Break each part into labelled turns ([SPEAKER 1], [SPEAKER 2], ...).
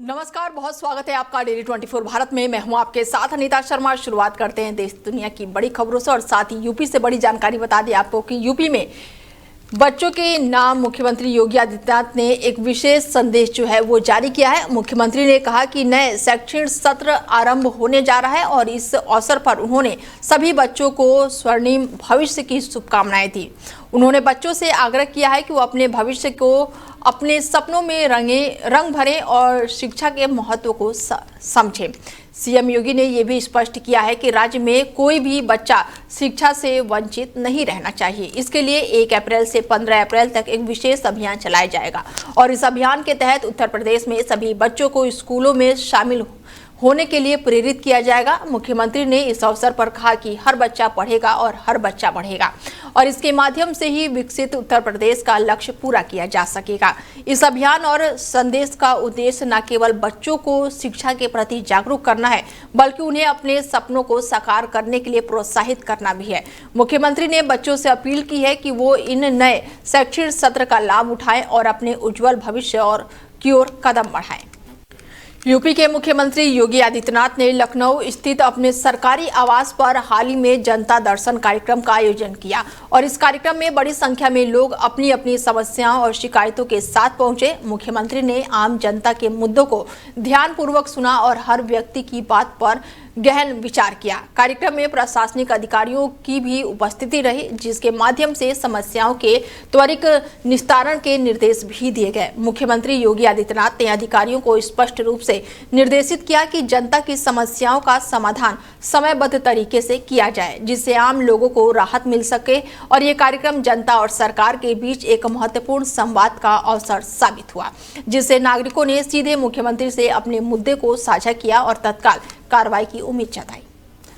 [SPEAKER 1] नमस्कार, बहुत स्वागत है आपका डेली 24 भारत में। मैं हूं आपके साथ अनीता शर्मा। शुरुआत करते हैं देश दुनिया की बड़ी खबरों से और साथ ही यूपी से बड़ी जानकारी बता दें आपको कि यूपी में बच्चों के नाम मुख्यमंत्री योगी आदित्यनाथ ने एक विशेष संदेश जो है वो जारी किया है। मुख्यमंत्री ने कहा कि नए शैक्षणिक सत्र आरंभ होने जा रहा है और इस अवसर पर उन्होंने सभी बच्चों को स्वर्णिम भविष्य की शुभकामनाएं दी। उन्होंने बच्चों से आग्रह किया है कि वो अपने भविष्य को अपने सपनों में रंग भरें और शिक्षा के महत्व को समझें। सीएम योगी ने यह भी स्पष्ट किया है कि राज्य में कोई भी बच्चा शिक्षा से वंचित नहीं रहना चाहिए। इसके लिए 1 अप्रैल से 15 अप्रैल तक एक विशेष अभियान चलाया जाएगा और इस अभियान के तहत उत्तर प्रदेश में सभी बच्चों को स्कूलों में शामिल होने के लिए प्रेरित किया जाएगा। मुख्यमंत्री ने इस अवसर पर कहा कि हर बच्चा पढ़ेगा और हर बच्चा बढ़ेगा और इसके माध्यम से ही विकसित उत्तर प्रदेश का लक्ष्य पूरा किया जा सकेगा। इस अभियान और संदेश का उद्देश्य न केवल बच्चों को शिक्षा के प्रति जागरूक करना है, बल्कि उन्हें अपने सपनों को साकार करने के लिए प्रोत्साहित करना भी है। मुख्यमंत्री ने बच्चों से अपील की है कि वो इन नए शैक्षणिक सत्र का लाभ उठाएं और अपने उज्जवल भविष्य की ओर कदम बढ़ाएं। यूपी के मुख्यमंत्री योगी आदित्यनाथ ने लखनऊ स्थित अपने सरकारी आवास पर हाल ही में जनता दर्शन कार्यक्रम का आयोजन किया और इस कार्यक्रम में बड़ी संख्या में लोग अपनी अपनी समस्याओं और शिकायतों के साथ पहुंचे। मुख्यमंत्री ने आम जनता के मुद्दों को ध्यानपूर्वक सुना और हर व्यक्ति की बात पर गहन विचार किया। कार्यक्रम में प्रशासनिक अधिकारियों की भी उपस्थिति रही, जिसके माध्यम से समस्याओं के त्वरित निस्तारण के निर्देश भी दिए गए। मुख्यमंत्री योगी आदित्यनाथ ने अधिकारियों को स्पष्ट रूप से निर्देशित किया कि जनता की समस्याओं का समाधान समयबद्ध तरीके से किया जाए, जिससे आम लोगों को राहत मिल सके और ये कार्यक्रम जनता और सरकार के बीच एक महत्वपूर्ण संवाद का अवसर साबित हुआ, जिससे नागरिकों ने सीधे मुख्यमंत्री से अपने मुद्दे को साझा किया और तत्काल कार्रवाई की उम्मीद जताई।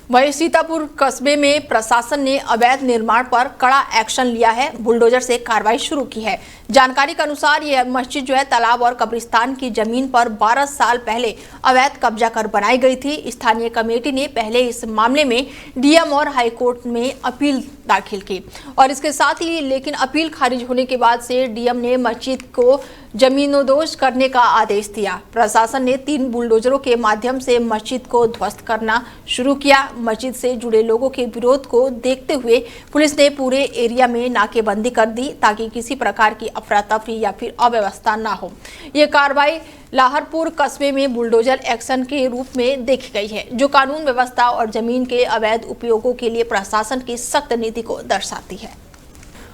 [SPEAKER 1] वहीं सीतापुर कस्बे में प्रशासन ने अवैध निर्माण पर कड़ा एक्शन लिया है, बुलडोजर से कार्रवाई शुरू की है। जानकारी के अनुसार यह मस्जिद जो है तालाब और कब्रिस्तान की जमीन पर 12 साल पहले अवैध कब्जा कर बनाई गई थी। स्थानीय कमेटी ने पहले इस मामले में डीएम और हाईकोर्ट में अपील दाखिल की और इसके साथ ही लेकिन अपील खारिज होने के बाद से डीएम ने मस्जिद को जमीनोदोज करने का आदेश दिया। प्रशासन ने 3 बुलडोजरों के माध्यम से मस्जिद को ध्वस्त करना शुरू किया। मस्जिद से जुड़े लोगों के विरोध को देखते हुए पुलिस ने पूरे एरिया में नाकेबंदी कर दी ताकि किसी प्रकार की अफरा तफरी या फिर अव्यवस्था ना हो। ये कार्रवाई लाहौरपुर कस्बे में बुलडोजर एक्शन के रूप में देखी गई है, जो कानून व्यवस्था और जमीन के अवैध उपयोगों के लिए प्रशासन की सख्त नीति को दर्शाती है।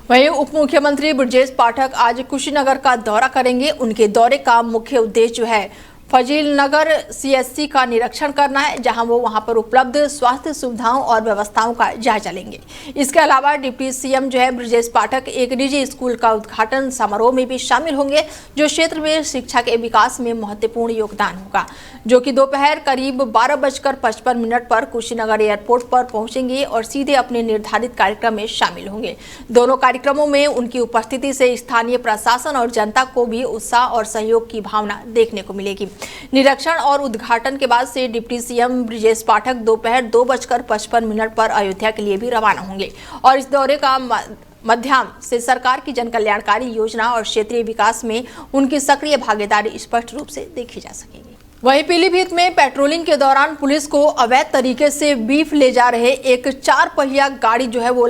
[SPEAKER 1] वहीं उप मुख्यमंत्री ब्रजेश पाठक आज कुशीनगर का दौरा करेंगे। उनके दौरे का मुख्य उद्देश्य जो है फजील नगर सीएचसी का निरीक्षण करना है, जहां वो वहां पर उपलब्ध स्वास्थ्य सुविधाओं और व्यवस्थाओं का जायजा लेंगे। इसके अलावा डिप्टी सीएम जो है ब्रजेश पाठक एक निजी स्कूल का उद्घाटन समारोह में भी शामिल होंगे, जो क्षेत्र में शिक्षा के विकास में महत्वपूर्ण योगदान होगा, जो कि दोपहर करीब 12:55 पर कुशीनगर एयरपोर्ट पर पहुंचेंगे और सीधे अपने निर्धारित कार्यक्रम में शामिल होंगे। दोनों कार्यक्रमों में उनकी उपस्थिति से स्थानीय प्रशासन और जनता को भी उत्साह और सहयोग की भावना देखने को मिलेगी। निरीक्षण और उद्घाटन के बाद से डिप्टी सीएम ब्रजेश पाठक दोपहर 2:55 पर अयोध्या के लिए भी रवाना होंगे और इस दौरे का माध्यम से सरकार की जनकल्याणकारी योजना और क्षेत्रीय विकास में उनकी सक्रिय भागीदारी स्पष्ट रूप से देखी जा सकेगी। वहीं पीलीभीत में पेट्रोलिंग के दौरान पुलिस को अवैध तरीके से बीफ ले जा रहे एक 4 पहिया गाड़ी जो है वो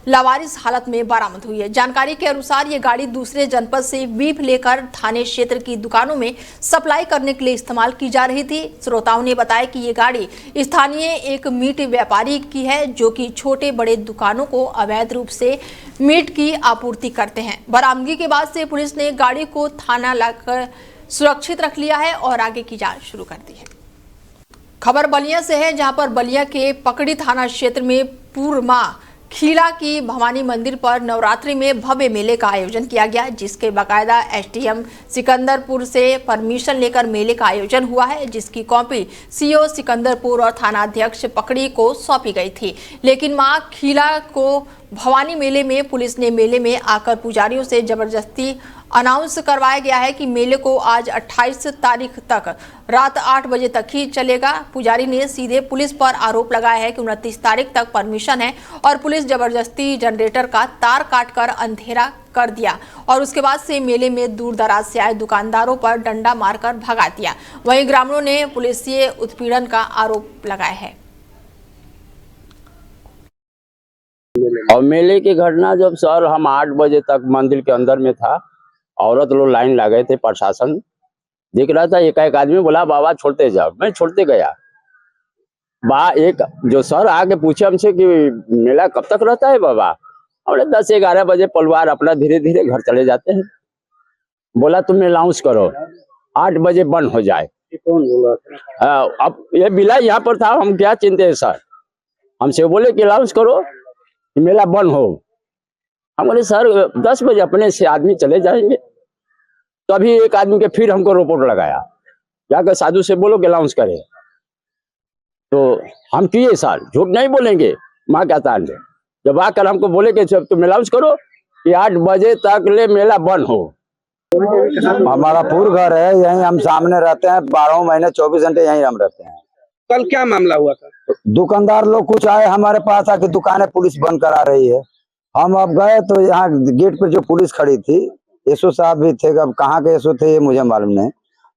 [SPEAKER 1] लावारिस हालत में बरामद हुई है। जानकारी के अनुसार ये गाड़ी दूसरे जनपद से बीफ लेकर थाने क्षेत्र की दुकानों में सप्लाई करने के लिए इस्तेमाल की जा रही थी। श्रोताओं ने बताया कि ये गाड़ी स्थानीय एक मीट व्यापारी की है, जो कि छोटे बड़े दुकानों को अवैध रूप से मीट की आपूर्ति करते हैं। बरामदगी के बाद से पुलिस ने गाड़ी को थाना लाकर सुरक्षित रख लिया है और आगे की जांच शुरू कर दी है। खबर बलिया से है, जहां पर बलिया के पकड़ी थाना क्षेत्र में पूर्व मां खीला की भवानी मंदिर पर नवरात्रि में भव्य मेले का आयोजन किया गया, जिसके बाकायदा एसडीएम सिकंदरपुर से परमिशन लेकर मेले का आयोजन हुआ है, जिसकी कॉपी सीओ सिकंदरपुर और थानाध्यक्ष पकड़ी को सौंपी गई थी। लेकिन मां खीला को भवानी मेले में पुलिस ने मेले में आकर पुजारियों से जबरदस्ती अनाउंस करवाया गया है कि मेले को आज 28 तारीख तक रात 8 बजे तक ही चलेगा। पुजारी ने सीधे पुलिस पर आरोप लगाया है कि 29 तारीख तक परमिशन है और पुलिस जबरदस्ती जनरेटर का तार काटकर अंधेरा कर दिया और उसके बाद से मेले में दूर दराज से आए दुकानदारों पर डंडा मारकर भगा दिया। वहीं ग्रामीणों ने पुलिसिय उत्पीड़न का आरोप लगाया है।
[SPEAKER 2] और मेले की घटना जब सर हम 8 बजे तक मंदिर के अंदर में था, औरत लोग लाइन लगे थे, प्रशासन दिख रहा था। एक आदमी बोला बाबा छोड़ते जाओ, मैं छोड़ते गया। एक जो सर आके पूछे हमसे कि मेला कब तक रहता है बाबा, हमने 10-11 बजे परिवार अपना धीरे धीरे घर चले जाते हैं। बोला तुम अनाउंस करो 8 बजे बंद हो जाए। कौन बोला? अब ये बिला यहाँ पर था, हम क्या चिंते हैं सर। हमसे बोले कि अनाउंस करो कि मेला बंद हो। हम बोले सर 10 बजे अपने से आदमी चले जाएंगे। तभी एक आदमी के फिर हमको रिपोर्ट लगाया, जाकर साधु से बोलो कि अनाउंस करे। तो हम किए सर, झूठ नहीं बोलेंगे, माँ क्या तान दे। जब आकर हमको बोले कि तुम अनाउंस करो कि 8 बजे तक ले मेला बंद हो।
[SPEAKER 3] हमारा पूर्व घर है, यहीं हम सामने रहते हैं, 12 महीने 24 घंटे यहीं हम रहते हैं।
[SPEAKER 4] कल क्या मामला हुआ था?
[SPEAKER 3] दुकानदार लोग कुछ आए हमारे पास आके, दुकानें पुलिस बंद करा रही है। हम अब गए तो यहाँ गेट पे जो पुलिस खड़ी थी, एसओ साहब भी थे, अब कहाँ के एसओ थे ये मुझे मालूम नहीं।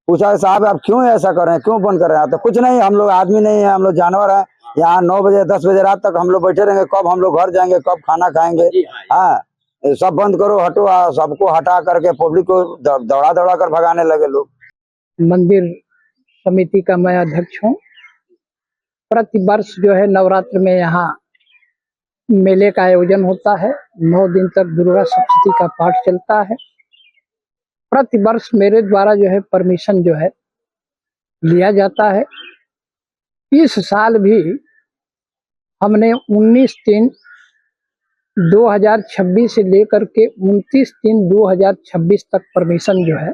[SPEAKER 3] पूछा साहब आप क्यों ऐसा कर रहे हैं, क्यों बंद कर रहे हैं? तो कुछ नहीं, हम लोग आदमी नहीं है, हम लोग जानवर हैं। यहाँ 9 बजे 10 बजे रात तक हम लोग बैठे रहेंगे, कब हम लोग घर जाएंगे, कब खाना खाएंगे। हाँ, सब बंद करो, हटो। सबको हटा करके पब्लिक को दौड़ा दौड़ा कर भगाने लगे लोग।
[SPEAKER 5] मंदिर समिति का मैं अध्यक्ष हूँ। प्रति वर्ष जो है नवरात्र में यहाँ मेले का आयोजन होता है। 9 दिन तक दुर्गा सप्तशती का पाठ चलता है। प्रति वर्ष मेरे द्वारा जो है परमिशन जो है लिया जाता है। इस साल भी हमने 19/3/2026 से लेकर के 29/3/2026 तक परमिशन जो है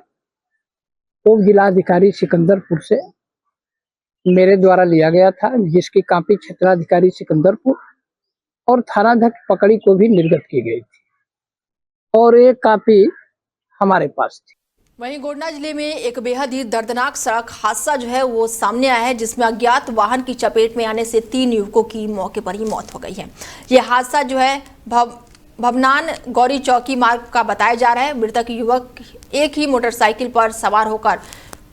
[SPEAKER 5] उप जिलाधिकारी सिकंदरपुर से मेरे द्वारा लिया गया था, जिसकी कॉपी क्षेत्राधिकारी सिकंदरपुर और थानाध्यक्ष पकड़ी को भी निर्गत की गई थी और एक कॉपी हमारे पास थी।
[SPEAKER 1] वहीं गोड्डा जिले में एक बेहद ही दर्दनाक सड़क हादसा जो है वो सामने आया है, जिसमें अज्ञात वाहन की चपेट में आने से 3 युवकों की मौके पर ही मौत हो गई है। यह हादसा जो है भवनान गौरी चौकी मार्ग का बताया जा रहा है। मृतक युवक एक ही मोटरसाइकिल पर सवार होकर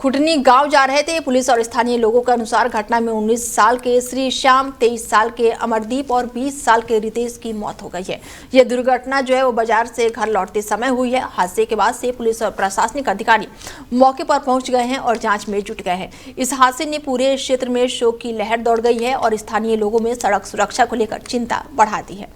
[SPEAKER 1] खुटनी गांव जा रहे थे। पुलिस और स्थानीय लोगों के अनुसार घटना में 19 साल के श्री श्याम, 23 साल के अमरदीप और 20 साल के रितेश की मौत हो गई है। यह दुर्घटना जो है वो बाजार से घर लौटते समय हुई है। हादसे के बाद से पुलिस और प्रशासनिक अधिकारी मौके पर पहुंच गए हैं और जांच में जुट गए हैं। इस हादसे ने पूरे क्षेत्र में शोक की लहर दौड़ गई है और स्थानीय लोगों में सड़क सुरक्षा को लेकर चिंता बढ़ा दी है।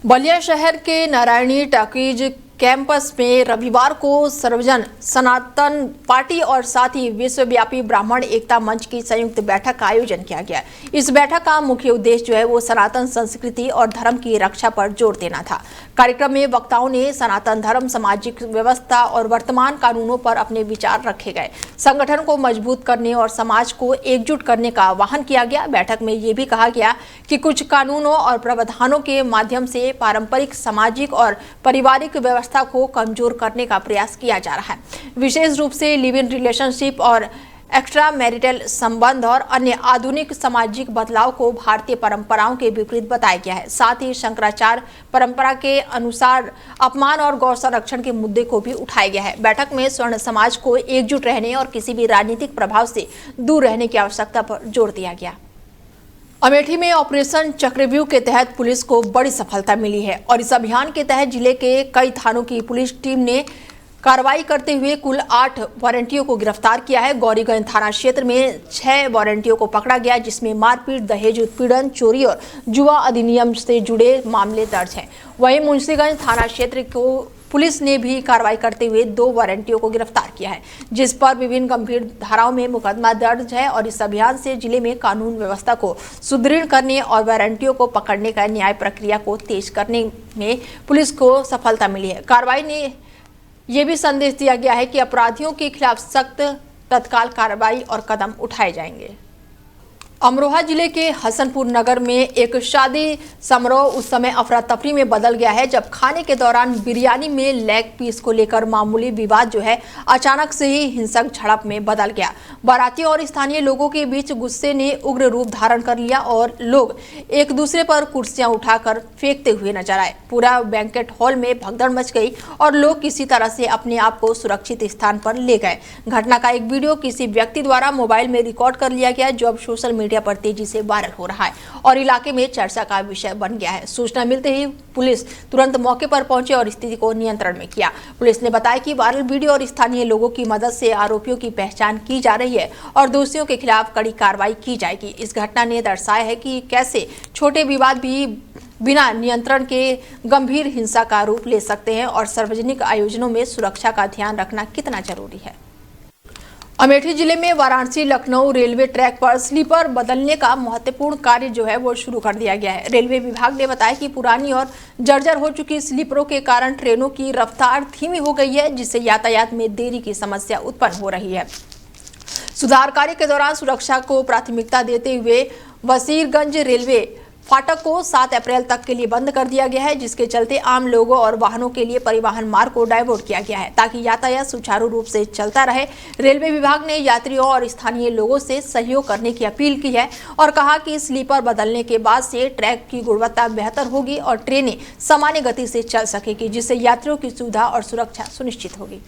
[SPEAKER 1] बलिया शहर के नारायणी टॉकीज कैंपस में रविवार को सर्वजन सनातन पार्टी और साथ ही विश्वव्यापी ब्राह्मण एकता मंच की संयुक्त बैठक का आयोजन किया गया। इस बैठक का मुख्य उद्देश्य जो है वो सनातन संस्कृति और धर्म की रक्षा पर जोर देना था। कार्यक्रम में वक्ताओं ने सनातन धर्म, सामाजिक व्यवस्था और वर्तमान कानूनों पर अपने विचार रखे गए। संगठन को मजबूत करने और समाज को एकजुट करने का आह्वान किया गया। बैठक में ये भी कहा गया कि कुछ कानूनों और प्रावधानों के माध्यम से पारंपरिक, सामाजिक और पारिवारिक व्यवस्था को कमजोर करने का प्रयास किया जा रहा है। विशेष रूप से लिव इन रिलेशनशिप और एक्स्ट्रा मैरिटल संबंध और अन्य आधुनिक सामाजिक बदलाव को भारतीय परंपराओं के विपरीत बताया गया है। साथ ही शंकराचार्य परंपरा के अनुसार अपमान और गौ संरक्षण के मुद्दे को भी उठाया गया है। बैठक में स्वर्ण समाज को एकजुट रहने और किसी भी राजनीतिक प्रभाव से दूर रहने की आवश्यकता पर जोर दिया गया। अमेठी में ऑपरेशन चक्रव्यूह के तहत पुलिस को बड़ी सफलता मिली है और इस अभियान के तहत जिले के कई थानों की पुलिस टीम ने कार्रवाई करते हुए कुल 8 वारंटियों को गिरफ्तार किया है। गौरीगंज थाना क्षेत्र में 6 वारंटियों को पकड़ा गया, जिसमें मारपीट, दहेज उत्पीड़न, चोरी और जुआ अधिनियम से जुड़े मामले दर्ज हैं। वहीं मुंशीगंज थाना क्षेत्र को पुलिस ने भी कार्रवाई करते हुए 2 वारंटियों को गिरफ्तार किया है, जिस पर विभिन्न गंभीर धाराओं में मुकदमा दर्ज है और इस अभियान से जिले में कानून व्यवस्था को सुदृढ़ करने और वारंटियों को पकड़ने का न्याय प्रक्रिया को तेज करने में पुलिस को सफलता मिली है। कार्रवाई ने यह भी संदेश दिया गया है कि अपराधियों के खिलाफ सख्त तत्काल कार्रवाई और कदम उठाए जाएंगे। अमरोहा जिले के हसनपुर नगर में एक शादी समारोह उस समय अफरा तफरी में बदल गया है जब खाने के दौरान बिरयानी में लेग पीस को लेकर मामूली विवाद जो है अचानक से ही हिंसक झड़प में बदल गया। बारातियों और स्थानीय लोगों के बीच गुस्से ने उग्र रूप धारण कर लिया और लोग एक दूसरे पर कुर्सियां उठाकर फेंकते हुए नजर आए। पूरा बैंकेट हॉल में भगदड़ मच गई और लोग किसी तरह से अपने आप को सुरक्षित स्थान पर ले गए। घटना का एक वीडियो किसी व्यक्ति द्वारा मोबाइल में रिकॉर्ड कर लिया गया जो अब सोशल मीडिया पर तेजी से वायरल हो रहा है और इलाके में चर्चा का विषय बन गया है। सूचना मिलते ही पुलिस तुरंत मौके पर पहुंची और स्थिति को नियंत्रण में किया। पुलिस ने बताया कि वायरल वीडियो और स्थानीय लोगों की मदद से आरोपियों की पहचान की जा रही है और दोषियों के खिलाफ कड़ी कार्रवाई की जाएगी। इस घटना ने दर्शाया है कि कैसे छोटे विवाद भी बिना नियंत्रण के गंभीर हिंसा का रूप ले सकते हैं और सार्वजनिक आयोजनों में सुरक्षा का ध्यान रखना कितना जरूरी है। अमेठी जिले में वाराणसी लखनऊ रेलवे ट्रैक पर स्लीपर बदलने का महत्वपूर्ण कार्य जो है वो शुरू कर दिया गया है। रेलवे विभाग ने बताया कि पुरानी और जर्जर हो चुकी स्लीपरों के कारण ट्रेनों की रफ्तार धीमी हो गई है जिससे यातायात में देरी की समस्या उत्पन्न हो रही है। सुधार कार्य के दौरान सुरक्षा को प्राथमिकता देते हुए वसीरगंज रेलवे फाटक को 7 अप्रैल तक के लिए बंद कर दिया गया है जिसके चलते आम लोगों और वाहनों के लिए परिवहन मार्ग को डाइवर्ट किया गया है ताकि यातायात सुचारू रूप से चलता रहे। रेलवे विभाग ने यात्रियों और स्थानीय लोगों से सहयोग करने की अपील की है और कहा कि स्लीपर बदलने के बाद से ट्रैक की गुणवत्ता बेहतर होगी और ट्रेनें सामान्य गति से चल सकेगी जिससे यात्रियों की सुविधा और सुरक्षा सुनिश्चित होगी।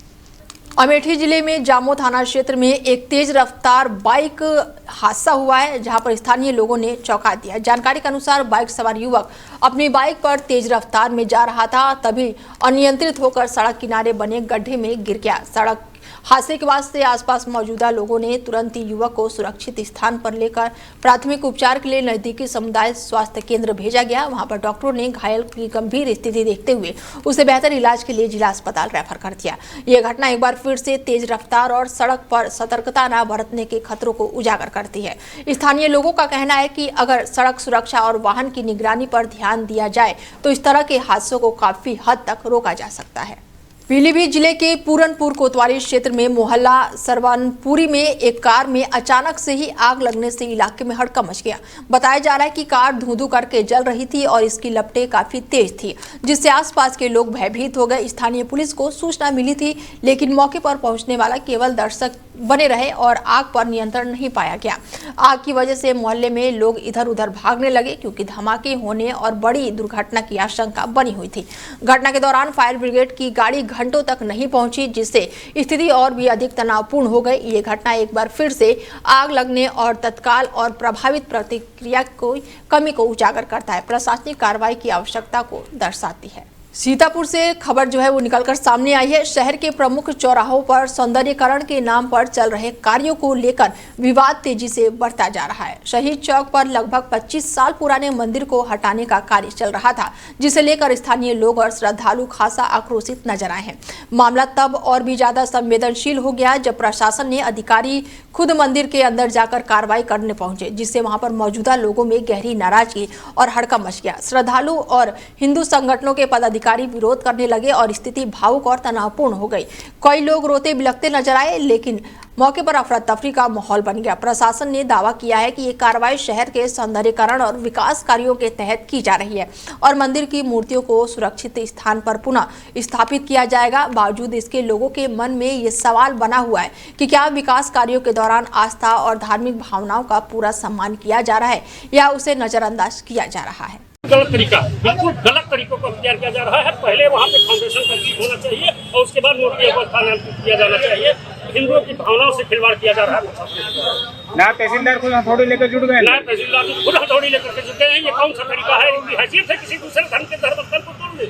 [SPEAKER 1] अमेठी जिले में जामो थाना क्षेत्र में एक तेज रफ्तार बाइक हादसा हुआ है जहां पर स्थानीय लोगों ने चौंका दिया। जानकारी के अनुसार बाइक सवार युवक अपनी बाइक पर तेज रफ्तार में जा रहा था तभी अनियंत्रित होकर सड़क किनारे बने गड्ढे में गिर गया। सड़क हादसे के बाद से आसपास मौजूदा लोगों ने तुरंत ही युवक को सुरक्षित स्थान पर लेकर प्राथमिक उपचार के लिए नजदीकी समुदाय स्वास्थ्य केंद्र भेजा गया। वहां पर डॉक्टरों ने घायल की गंभीर स्थिति देखते हुए उसे बेहतर इलाज के लिए जिला अस्पताल रेफर कर दिया। यह घटना एक बार फिर से तेज रफ्तार और सड़क पर सतर्कता न बरतने के खतरों को उजागर करती है। स्थानीय लोगों का कहना है कि अगर सड़क सुरक्षा और वाहन की निगरानी पर ध्यान दिया जाए तो इस तरह के हादसों को काफी हद तक रोका जा सकता है। पीलीभीत जिले के पूरनपुर कोतवाली क्षेत्र में मोहल्ला सरवानपुरी में एक कार में अचानक से ही आग लगने से इलाके में हड़कंप मच गया। बताया जा रहा है कि कार धुआं करके जल रही थी और इसकी लपटें काफी तेज थी जिससे आसपास के लोग भयभीत हो गए। स्थानीय पुलिस को सूचना मिली थी लेकिन मौके पर पहुंचने वाला केवल दर्शक बने रहे और आग पर नियंत्रण नहीं पाया गया। आग की वजह से मोहल्ले में लोग इधर उधर भागने लगे क्योंकि धमाके होने और बड़ी दुर्घटना की आशंका बनी हुई थी। घटना के दौरान फायर ब्रिगेड की गाड़ी घंटों तक नहीं पहुंची जिससे स्थिति और भी अधिक तनावपूर्ण हो गई। ये घटना एक बार फिर से आग लगने और तत्काल और प्रभावित प्रतिक्रिया को कमी को उजागर करता है, प्रशासनिक कार्रवाई की आवश्यकता को दर्शाती है। सीतापुर से खबर जो है वो निकलकर सामने आई है। शहर के प्रमुख चौराहों पर सौंदर्यीकरण के नाम पर चल रहे कार्यों को लेकर विवाद तेजी से बढ़ता जा रहा है। शहीद चौक पर लगभग 25 साल पुराने मंदिर को हटाने का कार्य चल रहा था जिसे लेकर स्थानीय लोग और श्रद्धालु खासा आक्रोशित नजर आए हैं। मामला तब और भी ज्यादा संवेदनशील हो गया जब प्रशासन ने अधिकारी खुद मंदिर के अंदर जाकर कार्रवाई करने पहुंचे जिससे वहां पर मौजूदा लोगों में गहरी नाराजगी और हड़कंप मच गया। श्रद्धालु और हिंदू संगठनों के पदाधिकारी विरोध करने लगे और स्थिति भावुक और तनावपूर्ण हो गई। कई लोग रोते बिलखते नजर आए लेकिन मौके पर अफरा तफरी का माहौल बन गया। प्रशासन ने दावा किया है कि ये कार्रवाई शहर के सौंदर्यीकरण और विकास कार्यों के तहत की जा रही है और मंदिर की मूर्तियों को सुरक्षित स्थान पर पुनः स्थापित किया जाएगा। बावजूद इसके लोगों के मन में ये सवाल बना हुआ है कि क्या विकास कार्यों के दौरान आस्था और धार्मिक भावनाओं का पूरा सम्मान किया जा रहा है या उसे नजरअंदाज किया जा रहा है।
[SPEAKER 6] गलत तरीका, बिल्कुल गलत तरीकों का अख्तियार किया जा रहा है। पहले वहाँ पे फाउंडेशन कंप्लीट होना चाहिए और उसके बाद मूर्तियों पर स्थानांतरित किया जाना चाहिए। हिंदुओं की भावनाओं से खिलवाड़ किया जा रहा है।
[SPEAKER 4] ना तहसीलदार खुद हथौड़ी लेकर जुट गए,
[SPEAKER 6] ना तहसीलदार खुद हथौड़ी लेकर के जुटे हैं। ये कौन सा तरीका है? इनकी हैसियत है किसी दूसरे धर्म के धर्मस्थल को तोड़ने?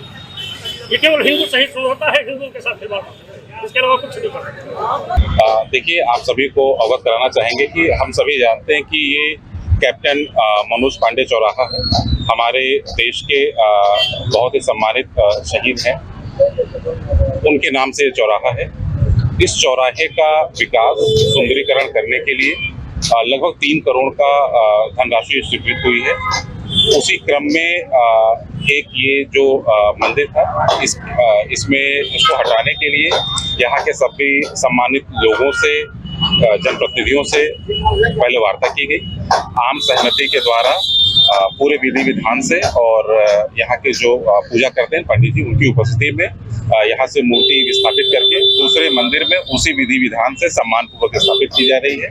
[SPEAKER 6] ये केवल हिंदू सही शुरू होता है, हिंदुओं के साथ खिलवाड़, इसके अलावा कुछ नहीं करता।
[SPEAKER 7] देखिए, आप सभी को अवगत कराना चाहेंगे कि हम सभी जानते हैं कि ये कैप्टन मनोज पांडे चौराहा है, हमारे देश के बहुत ही सम्मानित शहीद हैं, उनके नाम से चौराहा है। इस चौराहे का विकास सुंदरीकरण करने के लिए लगभग 3 करोड़ का धनराशि स्वीकृत हुई है। उसी क्रम में एक ये जो मंदिर था इसमें इसको हटाने के लिए यहाँ के सभी सम्मानित लोगों से जनप्रतिनिधियों से पहले वार्ता की गई। आम सहमति के द्वारा पूरे विधि विधान से और यहाँ के जो पूजा करते हैं पंडित जी, उनकी उपस्थिति में यहाँ से मूर्ति विस्थापित करके दूसरे मंदिर में उसी विधि विधान से सम्मान पूर्वक स्थापित की जा रही है।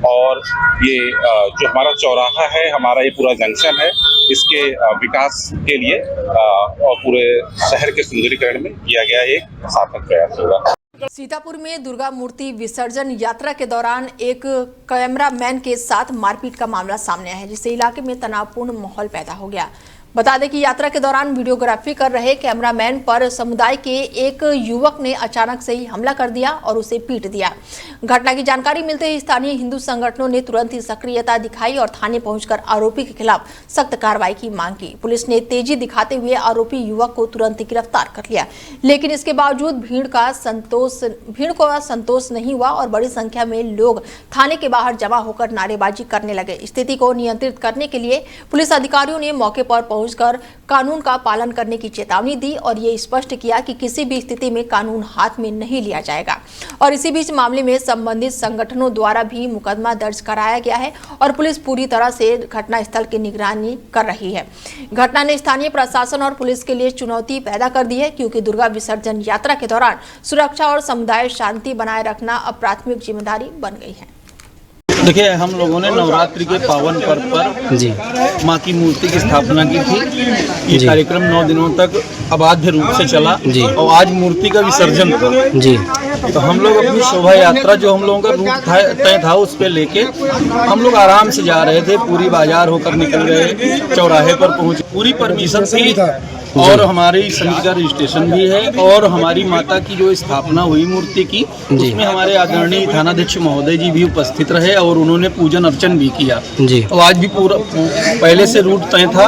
[SPEAKER 7] और ये जो हमारा चौराहा है, हमारा ये पूरा जंक्शन है, इसके विकास के लिए और पूरे शहर के सुंदरीकरण में किया गया एक सार्थक प्रयास होगा।
[SPEAKER 1] सीतापुर में दुर्गा मूर्ति विसर्जन यात्रा के दौरान एक कैमरामैन के साथ मारपीट का मामला सामने आया है, जिससे इलाके में तनावपूर्ण माहौल पैदा हो गया। बता दें कि यात्रा के दौरान वीडियोग्राफी कर रहे कैमरामैन पर समुदाय के एक युवक ने अचानक से ही हमला कर दिया और उसे पीट दिया। घटना की जानकारी मिलते ही स्थानीय हिंदू संगठनों ने तुरंत ही सक्रियता दिखाई और थाने पहुंचकर आरोपी के खिलाफ सख्त कार्रवाई की मांग की। पुलिस ने तेजी दिखाते हुए आरोपी युवक को तुरंत ही गिरफ्तार कर लिया, लेकिन इसके बावजूद भीड़ को संतोष नहीं हुआ और बड़ी संख्या में लोग थाने के बाहर जमा होकर नारेबाजी करने लगे। स्थिति को नियंत्रित करने के लिए पुलिस अधिकारियों ने मौके पर पहुंचकर कानून का पालन करने की चेतावनी दी और ये स्पष्ट किया कि किसी भी स्थिति में कानून हाथ में नहीं लिया जाएगा। और इसी बीच मामले में संबंधित संगठनों द्वारा भी मुकदमा दर्ज कराया गया है और पुलिस पूरी तरह से घटनास्थल की निगरानी कर रही है। घटना ने स्थानीय प्रशासन और पुलिस के लिए चुनौती पैदा कर दी है, क्योंकि दुर्गा विसर्जन यात्रा के दौरान सुरक्षा और समुदाय शांति बनाए रखना अब प्राथमिक जिम्मेदारी बन गई है।
[SPEAKER 8] देखिए, हम लोगों ने नवरात्रि के पावन पर्व पर जी माँ की मूर्ति की स्थापना की थी। ये कार्यक्रम 9 दिनों तक अबाध्य रूप से चला जी, और आज मूर्ति का विसर्जन था जी। तो हम लोग अपनी शोभा यात्रा जो हम लोगों का रूट तय था उस पे लेके हम लोग आराम से जा रहे थे। पूरी बाजार होकर निकल गए, चौराहे पर पहुंचे, पूरी परमिशन थी और हमारी समिति का रजिस्ट्रेशन भी है और हमारी माता की जो स्थापना हुई मूर्ति की, उसमें हमारे आदरणीय थानाध्यक्ष महोदय जी भी उपस्थित रहे और उन्होंने पूजन अर्चन भी किया जी। और आज भी पूरा पहले से रूट तय था।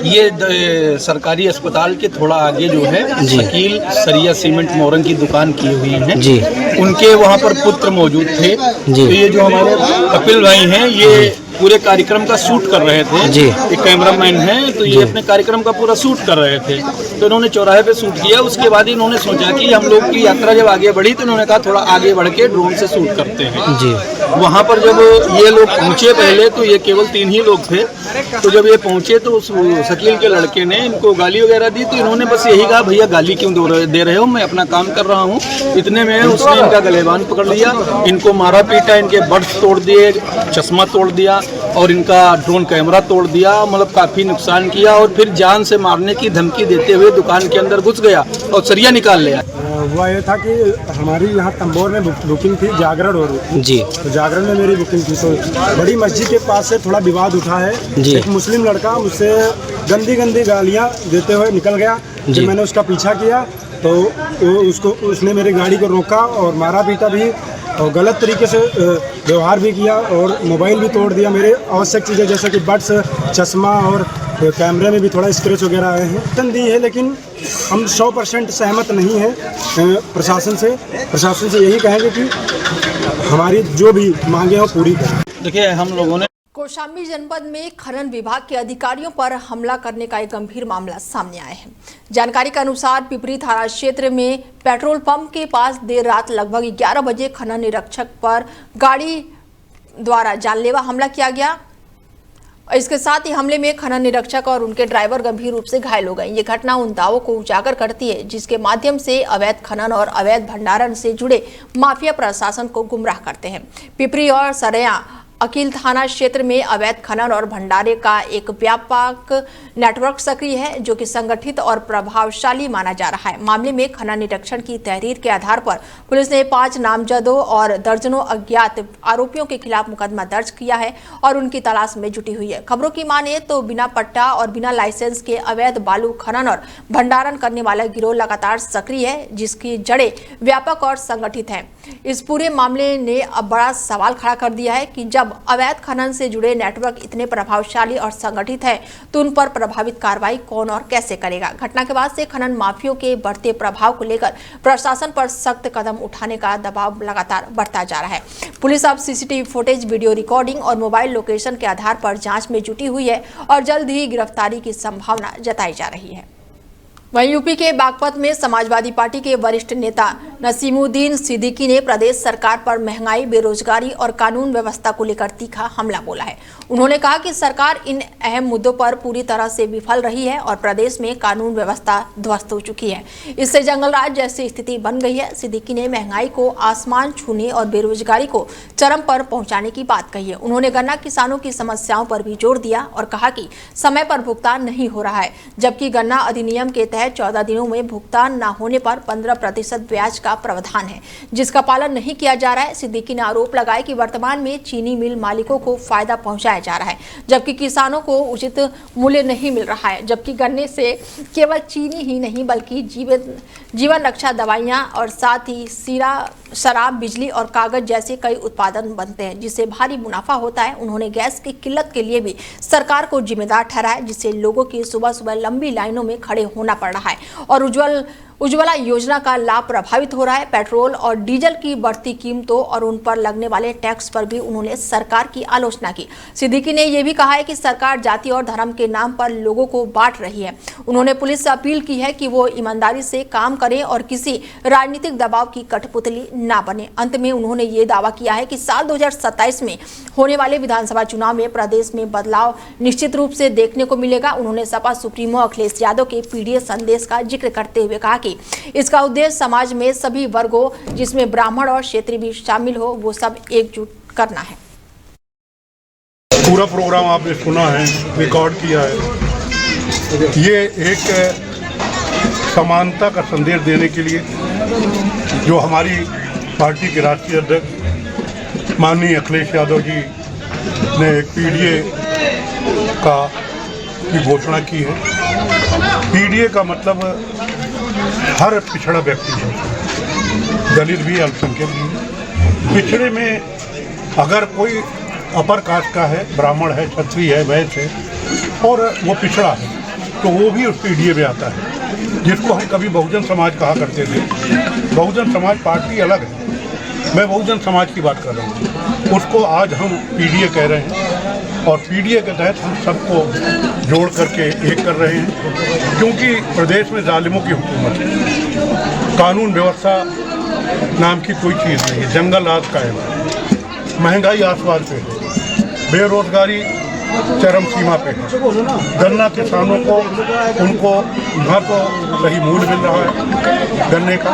[SPEAKER 8] ये सरकारी अस्पताल के थोड़ा आगे जो है शकील सरिया सीमेंट मोरंग की दुकान की हुई है जी, उनके वहाँ पर पुत्र मौजूद थे जी। तो ये जो हमारे कपिल भाई हैं, ये पूरे कार्यक्रम का शूट कर रहे थे जी। एक कैमरामैन है, तो ये अपने कार्यक्रम का पूरा शूट कर रहे थे। तो इन्होंने चौराहे पे शूट किया। उसके बाद इन्होंने सोचा कि हम लोग की यात्रा जब आगे बढ़ी तो इन्होंने कहा थोड़ा आगे बढ़ के ड्रोन से शूट करते हैं जी। वहाँ पर जब ये लोग पहुँचे, पहले तो ये केवल 3 ही लोग थे, तो जब ये पहुँचे तो उस शकील के लड़के ने इनको गाली वगैरह दी। तो इन्होंने बस यही कहा, भैया गाली क्यों दे रहे हो, मैं अपना काम कर रहा हूँ। इतने में उसने इनका गलेबान पकड़ लिया, इनको मारा पीटा, इनके बर्ड्स तोड़ दिए, चश्मा तोड़ दिया और इनका ड्रोन कैमरा तोड़ दिया। मतलब काफी नुकसान किया और फिर जान से मारने की धमकी देते हुए दुकान के अंदर घुस गया और सरिया निकाल लिया।
[SPEAKER 9] हुआ ये था कि हमारी यहाँ तंबोर में बुकिंग थी, जागरण हो रही जी। तो जागरण में मेरी बुकिंग थी, तो बड़ी मस्जिद के पास से थोड़ा विवाद उठा है जी। एक मुस्लिम लड़का मुझसे गंदी गंदी गालियाँ देते हुए निकल गया जी। मैंने उसका पीछा किया तो उसने मेरी गाड़ी को रोका और मारा पीटा भी और गलत तरीके से व्यवहार भी किया और मोबाइल भी तोड़ दिया। मेरे आवश्यक चीज़ें जैसे कि बड्स, चश्मा और कैमरे में भी थोड़ा स्क्रैच वगैरह आए हैं दी है। लेकिन हम 100% सहमत नहीं हैं प्रशासन से यही कहेंगे कि हमारी जो भी मांगे हो पूरी करें।
[SPEAKER 8] देखिए, हम लोगों ने
[SPEAKER 1] कौशाम्बी जनपद में खनन विभाग के अधिकारियों पर हमला करने का एक गंभीर मामला सामने आया है। जानकारी के अनुसार पिपरी थाना क्षेत्र में पेट्रोल पंप के पास देर रात लगभग 11 बजे खनन निरीक्षक पर गाड़ी द्वारा जानलेवा हमला किया गया। इसके साथ ही हमले में खनन निरीक्षक और उनके ड्राइवर गंभीर रूप से घायल हो गए। ये घटना उन दावों को उजागर करती है जिसके माध्यम से अवैध खनन और अवैध भंडारण से जुड़े माफिया प्रशासन को गुमराह करते हैं। पिपरी और सरया अकील थाना क्षेत्र में अवैध खनन और भंडारे का एक व्यापक नेटवर्क सक्रिय है, जो कि संगठित और प्रभावशाली माना जा रहा है। मामले में खनन निरीक्षण की तहरीर के आधार पर पुलिस ने 5 नामजदों और दर्जनों अज्ञात आरोपियों के खिलाफ मुकदमा दर्ज किया है और उनकी तलाश में जुटी हुई है। खबरों की माने तो बिना पट्टा और बिना लाइसेंस के अवैध बालू खनन और भंडारण करने वाला गिरोह लगातार सक्रिय है, जिसकी जड़ें व्यापक और संगठित हैं। इस पूरे मामले ने अब बड़ा सवाल खड़ा कर दिया है कि जब अवैध खनन से जुड़े नेटवर्क इतने प्रभावशाली और संगठित है तो उन पर प्रभावित कार्रवाई कौन और कैसे करेगा। घटना के बाद से खनन माफियों के बढ़ते प्रभाव को लेकर प्रशासन पर सख्त कदम उठाने का दबाव लगातार बढ़ता जा रहा है। पुलिस अब सीसीटीवी फुटेज, वीडियो रिकॉर्डिंग और मोबाइल लोकेशन के आधार पर जांच में जुटी हुई है और जल्द ही गिरफ्तारी की संभावना जताई जा रही है। वहीं यूपी के बागपत में समाजवादी पार्टी के वरिष्ठ नेता नसीमुद्दीन सिद्दीकी ने प्रदेश सरकार पर महंगाई, बेरोजगारी और कानून व्यवस्था को लेकर तीखा हमला बोला है। उन्होंने कहा कि सरकार इन अहम मुद्दों पर पूरी तरह से विफल रही है और प्रदेश में कानून व्यवस्था ध्वस्त हो चुकी है। इससे जंगलराज जैसी स्थिति बन गई है। सिद्दीकी ने महंगाई को आसमान छूने और बेरोजगारी को चरम पर पहुंचाने की बात कही है। उन्होंने गन्ना किसानों की समस्याओं पर भी जोर दिया और कहा कि समय पर भुगतान नहीं हो रहा है, जबकि गन्ना अधिनियम के 14 दिनों में भुगतान न होने पर 15% ब्याज का प्रावधान है, जिसका पालन नहीं किया जा रहा है। सिद्दीकी ने आरोप लगाया कि वर्तमान में चीनी मिल मालिकों को फायदा पहुंचाया जा रहा है, जबकि किसानों को उचित मूल्य नहीं मिल रहा है। जबकि गन्ने से केवल चीनी ही नहीं बल्कि जीवन रक्षा दवाइयां और साथ ही सीरा, शराब, बिजली और कागज जैसे कई उत्पादन बनते हैं, जिससे भारी मुनाफा होता है। उन्होंने गैस की किल्लत के लिए भी सरकार को जिम्मेदार ठहराया, जिससे लोगों की सुबह सुबह लंबी लाइनों में खड़े होना पड़ रहा है और उज्ज्वला योजना का लाभ प्रभावित हो रहा है। पेट्रोल और डीजल की बढ़ती कीमतों और उन पर लगने वाले टैक्स पर भी उन्होंने सरकार की आलोचना की। सिद्दीकी ने यह भी कहा है कि सरकार जाति और धर्म के नाम पर लोगों को बांट रही है। उन्होंने पुलिस से अपील की है कि वो ईमानदारी से काम करें और किसी राजनीतिक दबाव की कठपुतली ना बने। अंत में उन्होंने ये दावा किया है कि साल 2027 में होने वाले विधानसभा चुनाव में प्रदेश में बदलाव निश्चित रूप से देखने को मिलेगा। उन्होंने सपा सुप्रीमो अखिलेश यादव के पीडीए संदेश का जिक्र करते हुए कहा कि इसका उद्देश्य समाज में सभी वर्गों, जिसमें ब्राह्मण और क्षेत्रीय भी शामिल हो, वो सब एकजुट करना है।
[SPEAKER 10] पूरा प्रोग्राम आपने सुना है, रिकॉर्ड किया है। ये एक समानता का संदेश देने के लिए जो हमारी पार्टी के राष्ट्रीय अध्यक्ष माननीय अखिलेश यादव जी ने एक पीडीए की घोषणा की है। पीडीए का मतलब हर पिछड़ा व्यक्ति है, दलित भी, अल्पसंख्यक भी। पिछड़े में अगर कोई अपर कास्ट का है, ब्राह्मण है, क्षत्रिय है, वैश्य है और वो पिछड़ा है, तो वो भी उस पीडीए में आता है, जिसको हम कभी बहुजन समाज कहा करते थे। बहुजन समाज पार्टी अलग है, मैं बहुजन समाज की बात कर रहा हूँ। उसको आज हम पीडीए कह रहे हैं और पीडीए के तहत हम सबको जोड़ करके एक कर रहे हैं, क्योंकि प्रदेश में जालिमों की हुकूमत है, कानून व्यवस्था नाम की कोई चीज़ नहीं है, जंगल राज का है, महंगाई आसमान पे है, बेरोजगारी चरम सीमा पे है। गन्ना किसानों को उनको न तो सही मूल्य मिल रहा है गन्ने का,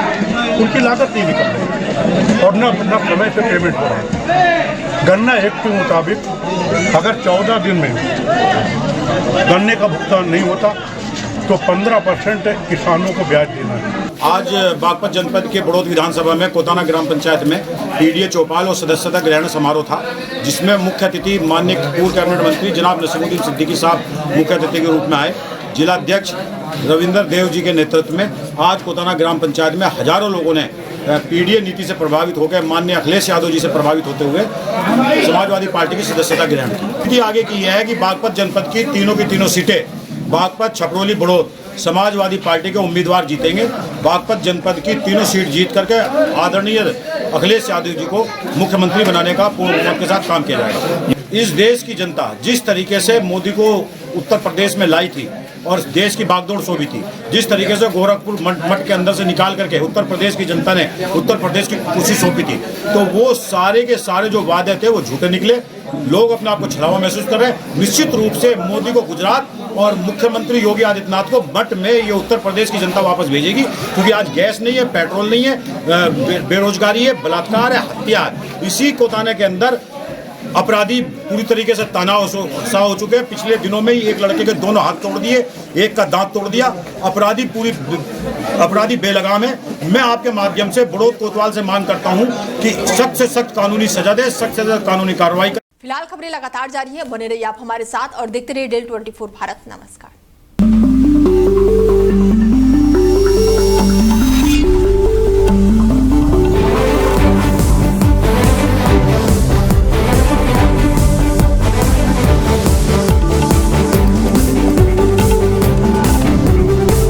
[SPEAKER 10] उनकी लागत नहीं निकल रही और न समय से पेमेंट हो रहा है। गन्ना एक्ट के मुताबिक अगर 14 दिन में गन्ने का भुगतान नहीं होता तो 15% किसानों को ब्याज देना है।
[SPEAKER 11] आज बागपत जनपद के बड़ौद विधानसभा में कोताना ग्राम पंचायत में पीडीए चौपाल और सदस्यता ग्रहण समारोह था, जिसमें मुख्य अतिथि माननीय पूर्व कैबिनेट मंत्री जनाब नसीमुद्दीन सिद्दीकी साहब मुख्य अतिथि के रूप में आए। जिला अध्यक्ष रविंदर देव जी के नेतृत्व में आज कोताना ग्राम पंचायत में हजारों लोगों ने पीडीए नीति से प्रभावित होकर माननीय अखिलेश यादव जी से प्रभावित होते हुए समाजवादी पार्टी की सदस्यता ग्रहण की। आगे की यह है कि बागपत जनपद की तीनों सीटें बागपत, छपरौली, बड़ौद समाजवादी पार्टी के उम्मीदवार जीतेंगे। बागपत जनपद की तीनों सीट जीत करके आदरणीय अखिलेश यादव जी को मुख्यमंत्री बनाने का पूर्ण बहुमत के साथ काम किया जाएगा। इस देश की जनता जिस तरीके से मोदी को उत्तर प्रदेश में लाई थी और देश की बागडोर सौंपी थी, जिस तरीके से गोरखपुर मठ के अंदर से निकाल करके उत्तर प्रदेश की जनता ने उत्तर प्रदेश की कुर्सी सौंपी थी, तो वो सारे के सारे जो वादे थे वो झूठे निकले। लोग अपने आप को छलावा महसूस कर रहे हैं। निश्चित रूप से मोदी को गुजरात और मुख्यमंत्री योगी आदित्यनाथ को मठ में ये उत्तर प्रदेश की जनता वापस भेजेगी, क्योंकि आज गैस नहीं है, पेट्रोल नहीं है, बेरोजगारी है, बलात्कार है, हत्या है। इसी कोताने के अंदर अपराधी पूरी तरीके से तनाव सा हो चुके हैं। पिछले दिनों में ही एक लड़के के दोनों हाथ तोड़ दिए, एक का दांत तोड़ दिया। अपराधी बेलगाम है। मैं आपके माध्यम से बड़ौद कोतवाल से मांग करता हूं कि सख्त से सख्त कानूनी सजा दे, सख्त से सख्त कानूनी कार्रवाई।
[SPEAKER 1] फिलहाल खबरें लगातार जारी है, बने रहिए आप हमारे साथ और देखते रहिए डेल 24 भारत। नमस्कार।